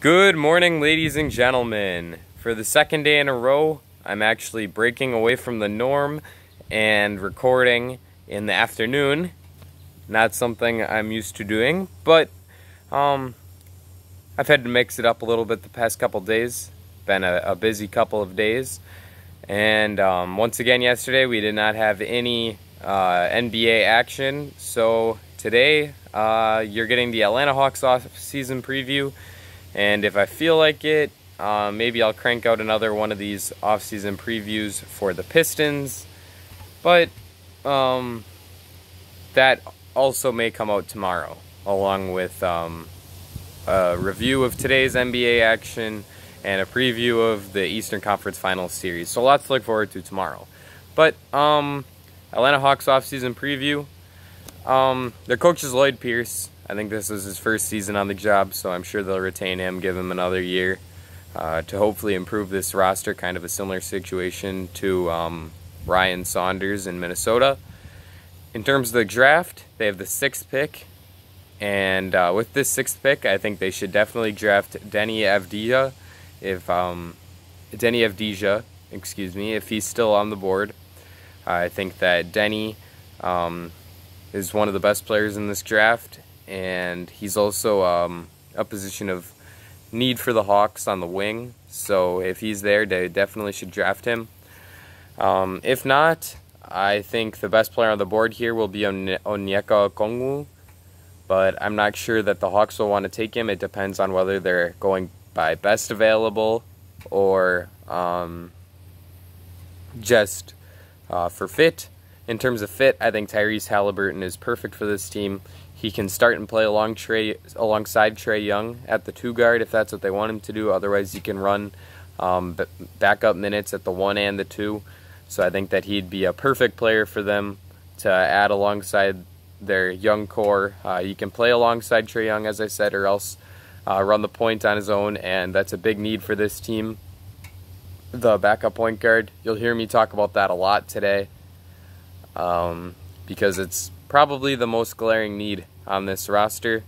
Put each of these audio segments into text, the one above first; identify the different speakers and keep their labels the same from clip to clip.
Speaker 1: Good morning, ladies and gentlemen. For the second day in a row, I'm actually breaking away from the norm and recording in the afternoon. Not something I'm used to doing, but I've had to mix it up a little bit the past couple days. Been a busy couple of days. And once again, yesterday we did not have any NBA action. So today, you're getting the Atlanta Hawks off-season preview. And if I feel like it, maybe I'll crank out another one of these off-season previews for the Pistons. But that also may come out tomorrow, along with a review of today's NBA action and a preview of the Eastern Conference Finals series. So lots to look forward to tomorrow. But Atlanta Hawks off-season preview. Their coach is Lloyd Pierce. I think this is his first season on the job, so I'm sure they'll retain him, give him another year to hopefully improve this roster. Kind of a similar situation to Ryan Saunders in Minnesota. In terms of the draft, they have the 6th pick. And with this 6th pick, I think they should definitely draft Denny Avdija. If he's still on the board. I think that Denny is one of the best players in this draft. And he's also a position of need for the Hawks on the wing. So if he's there, they definitely should draft him. If not, I think the best player on the board here will be Onyeka Okongwu. But I'm not sure that the Hawks will want to take him. It depends on whether they're going by best available or just for fit. In terms of fit, I think Tyrese Halliburton is perfect for this team. He can start and play alongside Trae Young at the 2 guard if that's what they want him to do. Otherwise, he can run backup minutes at the 1 and the 2. So I think that he'd be a perfect player for them to add alongside their young core. He can play alongside Trae Young, as I said, or else run the point on his own, and that's a big need for this team. The backup point guard, you'll hear me talk about that a lot today because it's probably the most glaring need on this roster.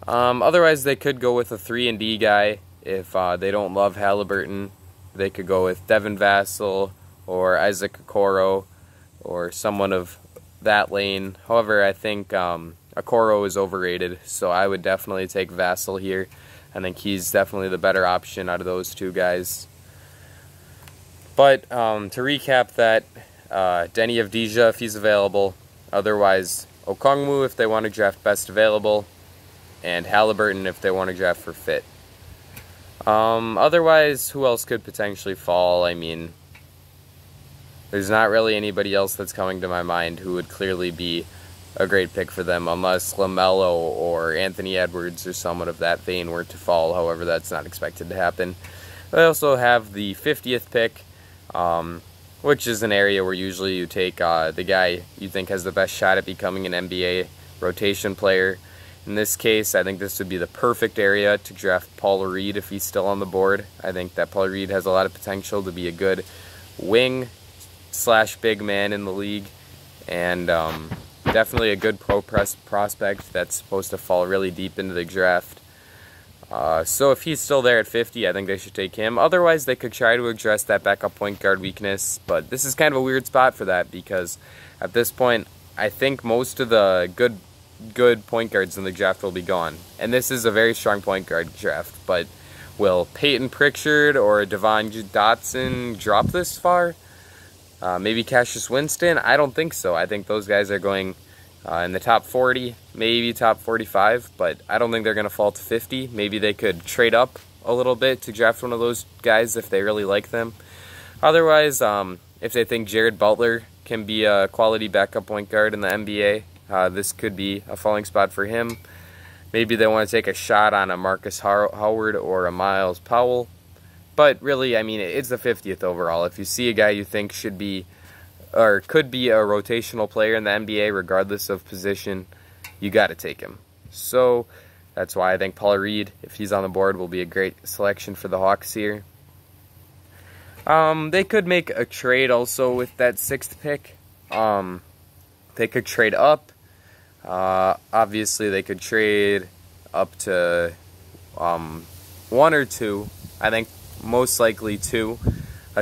Speaker 1: Otherwise, they could go with a 3-and-D guy if they don't love Halliburton. They could go with Devin Vassell or Isaac Okoro or someone of that lane. However, I think Okoro is overrated, so I would definitely take Vassell here. I think he's definitely the better option out of those 2 guys. But to recap that, Denny Avdija if he's available. Otherwise, Okongwu if they want to draft best available, and Halliburton if they want to draft for fit. Otherwise, who else could potentially fall? I mean, there's not really anybody else that's coming to my mind who would clearly be a great pick for them, unless LaMelo or Anthony Edwards or someone of that vein were to fall. However, that's not expected to happen. They also have the 50th pick, which is an area where usually you take the guy you think has the best shot at becoming an NBA rotation player. In this case, I think this would be the perfect area to draft Paul Reed if he's still on the board. I think that Paul Reed has a lot of potential to be a good wing/big man in the league, and definitely a good prospect that's supposed to fall really deep into the draft. So if he's still there at 50, I think they should take him. Otherwise, they could try to address that backup point guard weakness, but this is kind of a weird spot for that because at this point, I think most of the good point guards in the draft will be gone. And this is a very strong point guard draft, but will Peyton Pritchard or Devon Dotson drop this far? Maybe Cassius Winston? I don't think so. I think those guys are going in the top 40, maybe top 45, but I don't think they're going to fall to 50. Maybe they could trade up a little bit to draft one of those guys if they really like them. Otherwise, if they think Jared Butler can be a quality backup point guard in the NBA, this could be a falling spot for him. Maybe they want to take a shot on a Marcus Howard or a Miles Powell. But really, I mean, it's the 50th overall. If you see a guy you think should be or could be a rotational player in the NBA regardless of position, you got to take him. So that's why I think Paul Reed, if he's on the board, will be a great selection for the Hawks here. They could make a trade also with that 6th pick. They could trade up. Obviously, they could trade up to one or two, I think most likely two.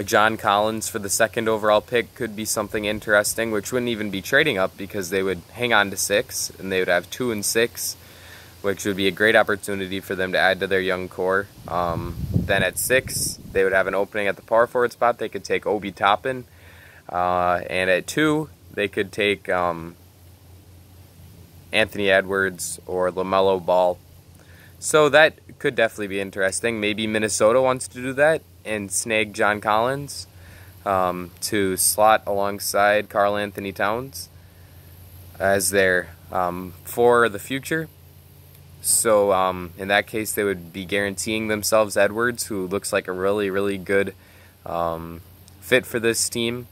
Speaker 1: John Collins for the 2nd overall pick could be something interesting, which wouldn't even be trading up because they would hang on to 6, and they would have 2 and 6, which would be a great opportunity for them to add to their young core. Then at 6, they would have an opening at the power forward spot. They could take Obi Toppin. And at 2, they could take Anthony Edwards or LaMelo Ball. So that could definitely be interesting. Maybe Minnesota wants to do that and snag John Collins to slot alongside Karl Anthony Towns as their for the future. So in that case, they would be guaranteeing themselves Edwards, who looks like a really, really good fit for this team.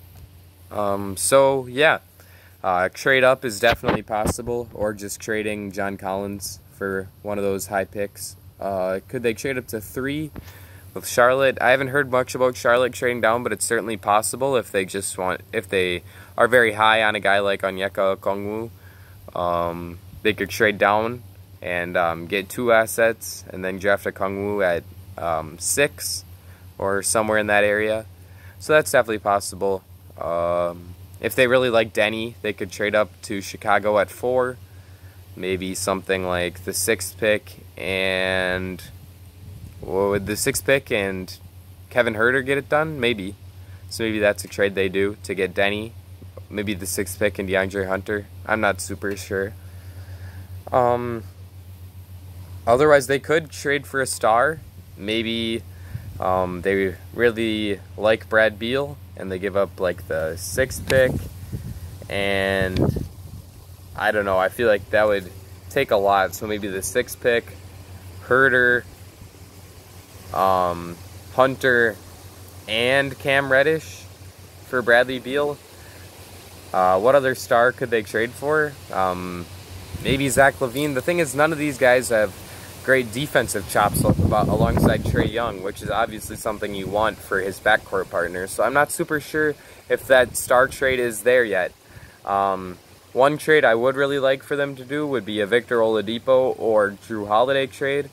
Speaker 1: So yeah, trade up is definitely possible, or just trading John Collins for one of those high picks. Could they trade up to 3 with Charlotte? I haven't heard much about Charlotte trading down, but it's certainly possible if they just if they are very high on a guy like Onyeka Okongwu. They could trade down and get 2 assets and then draft Okongwu at 6 or somewhere in that area. So that's definitely possible. If they really like Denny, they could trade up to Chicago at 4. Maybe something like the 6th pick and would the 6th pick and Kevin Huerter get it done? Maybe. So maybe that's a trade they do to get Denny. Maybe the 6th pick and DeAndre Hunter. I'm not super sure. Otherwise, they could trade for a star. Maybe they really like Brad Beal and they give up like the 6th pick. And I don't know. I feel like that would take a lot. So maybe the 6th pick, Huerter, Hunter, and Cam Reddish for Bradley Beal. What other star could they trade for? Maybe Zach LaVine. The thing is, none of these guys have great defensive chops alongside Trae Young, which is obviously something you want for his backcourt partner. So I'm not super sure if that star trade is there yet. One trade I would really like for them to do would be a Victor Oladipo or Drew Holiday trade.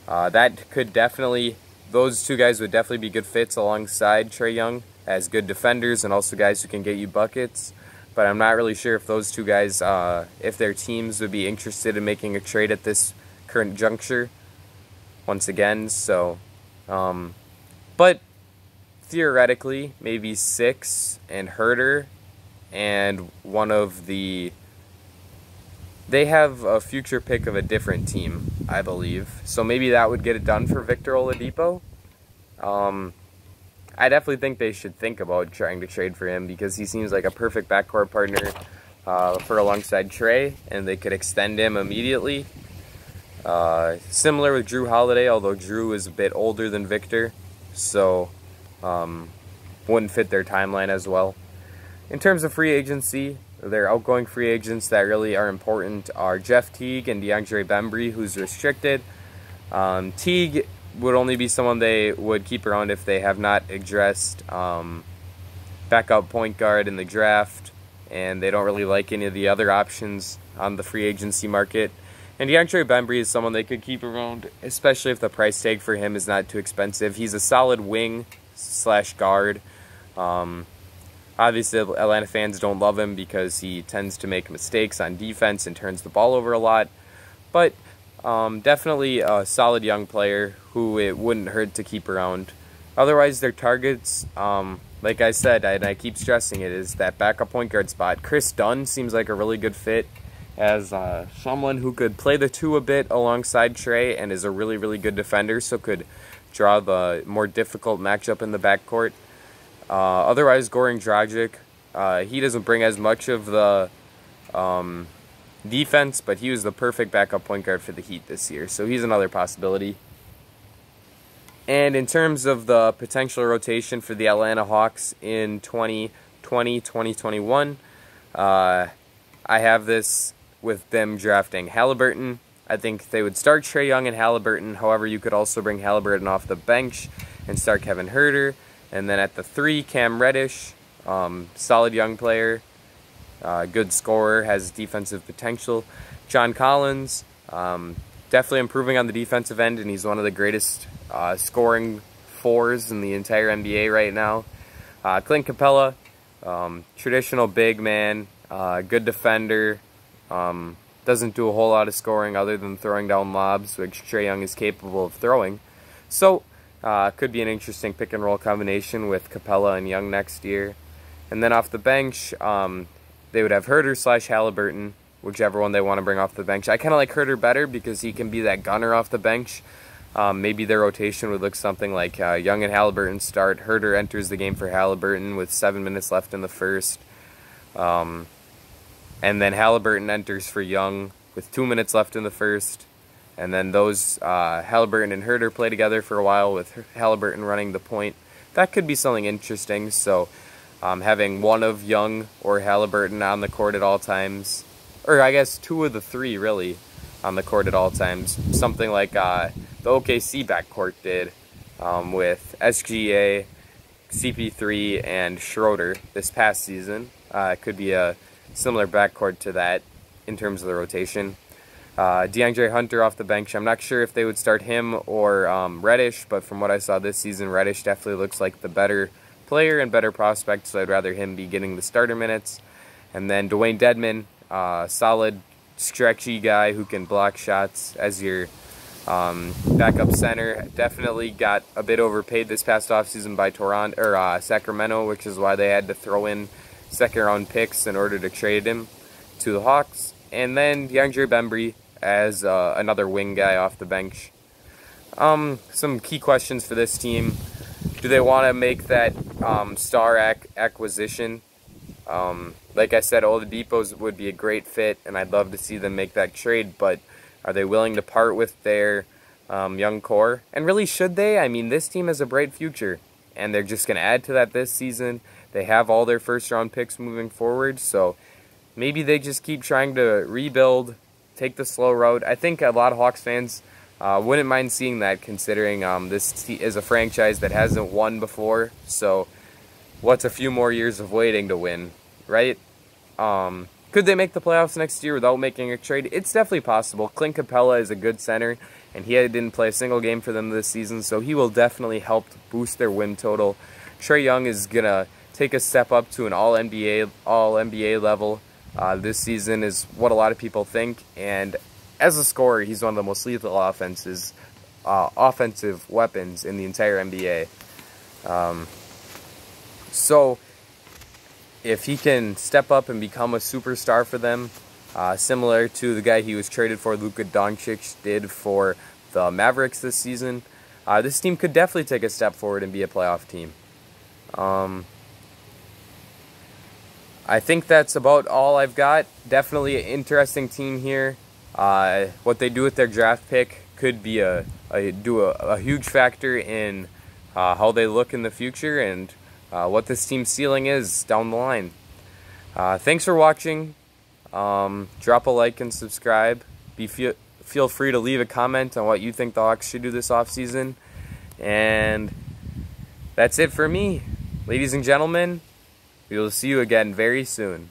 Speaker 1: That could definitely, those 2 guys would definitely be good fits alongside Trae Young as good defenders and also guys who can get you buckets. But I'm not really sure if those 2 guys, if their teams would be interested in making a trade at this current juncture once again. So, but theoretically, maybe 6 and Huerter and one of the, they have a future pick of a different team, I believe. So maybe that would get it done for Victor Oladipo. I definitely think they should think about trying to trade for him because he seems like a perfect backcourt partner for alongside Trae, and they could extend him immediately. Similar with Drew Holiday, although Drew is a bit older than Victor, so wouldn't fit their timeline as well. In terms of free agency, their outgoing free agents that really are important are Jeff Teague and DeAndre Bembry, who's restricted. Teague would only be someone they would keep around if they have not addressed backup point guard in the draft, and they don't really like any of the other options on the free agency market. And DeAndre Bembry is someone they could keep around, especially if the price tag for him is not too expensive. He's a solid wing / guard. Obviously, Atlanta fans don't love him because he tends to make mistakes on defense and turns the ball over a lot. But definitely a solid young player who it wouldn't hurt to keep around. Otherwise, their targets, like I said, and I keep stressing it, is that backup point guard spot. Chris Dunn seems like a really good fit as someone who could play the 2 a bit alongside Trae and is a really, really good defender, so could draw the more difficult matchup in the backcourt. Otherwise, Goran Dragic, he doesn't bring as much of the defense, but he was the perfect backup point guard for the Heat this year, so he's another possibility. And in terms of the potential rotation for the Atlanta Hawks in 2020-2021, I have this with them drafting Halliburton. I think they would start Trae Young and Halliburton. However, you could also bring Halliburton off the bench and start Kevin Huerter. And then at the 3, Cam Reddish, solid young player, good scorer, has defensive potential. John Collins, definitely improving on the defensive end, and he's one of the greatest scoring fours in the entire NBA right now. Clint Capella, traditional big man, good defender, doesn't do a whole lot of scoring other than throwing down lobs, which Trae Young is capable of throwing. So, could be an interesting pick and roll combination with Capella and Young next year. And then off the bench, they would have Herter / Halliburton, whichever one they want to bring off the bench. I kind of like Herter better because he can be that gunner off the bench. Maybe their rotation would look something like Young and Halliburton start. Herter enters the game for Halliburton with 7 minutes left in the first. And then Halliburton enters for Young with 2 minutes left in the first. And then those Halliburton and Herter play together for a while with Halliburton running the point. That could be something interesting. So having one of Young or Halliburton on the court at all times, or I guess two of the three really on the court at all times, something like the OKC backcourt did with SGA, CP3, and Schroeder this past season. It could be a similar backcourt to that in terms of the rotation. DeAndre Hunter off the bench. I'm not sure if they would start him or Reddish, but from what I saw this season, Reddish definitely looks like the better player and better prospect, so I'd rather him be getting the starter minutes. And then Dwayne Dedmon, solid, stretchy guy who can block shots as your backup center. Definitely got a bit overpaid this past offseason by Sacramento, which is why they had to throw in second-round picks in order to trade him to the Hawks. And then DeAndre Bembry as another wing guy off the bench. Some key questions for this team. Do they want to make that star acquisition? Like I said, Oladipo would be a great fit, and I'd love to see them make that trade, but are they willing to part with their young core? And really, should they? I mean, this team has a bright future, and they're just going to add to that this season. They have all their first-round picks moving forward, so maybe they just keep trying to rebuild, take the slow road. I think a lot of Hawks fans wouldn't mind seeing that, considering this is a franchise that hasn't won before. So what's a few more years of waiting to win, right? Could they make the playoffs next year without making a trade? It's definitely possible. Clint Capella is a good center, and he didn't play a single game for them this season, so he will definitely help boost their win total. Trae Young is going to take a step up to an all-NBA level. This season is what a lot of people think, and as a scorer, he's one of the most lethal offensive weapons in the entire NBA. So if he can step up and become a superstar for them, similar to the guy he was traded for, Luka Doncic, did for the Mavericks this season, this team could definitely take a step forward and be a playoff team. I think that's about all I've got. Definitely an interesting team here. What they do with their draft pick could be a huge factor in how they look in the future and what this team's ceiling is down the line. Thanks for watching. Drop a like and subscribe. Feel free to leave a comment on what you think the Hawks should do this offseason. And that's it for me. Ladies and gentlemen, we will see you again very soon.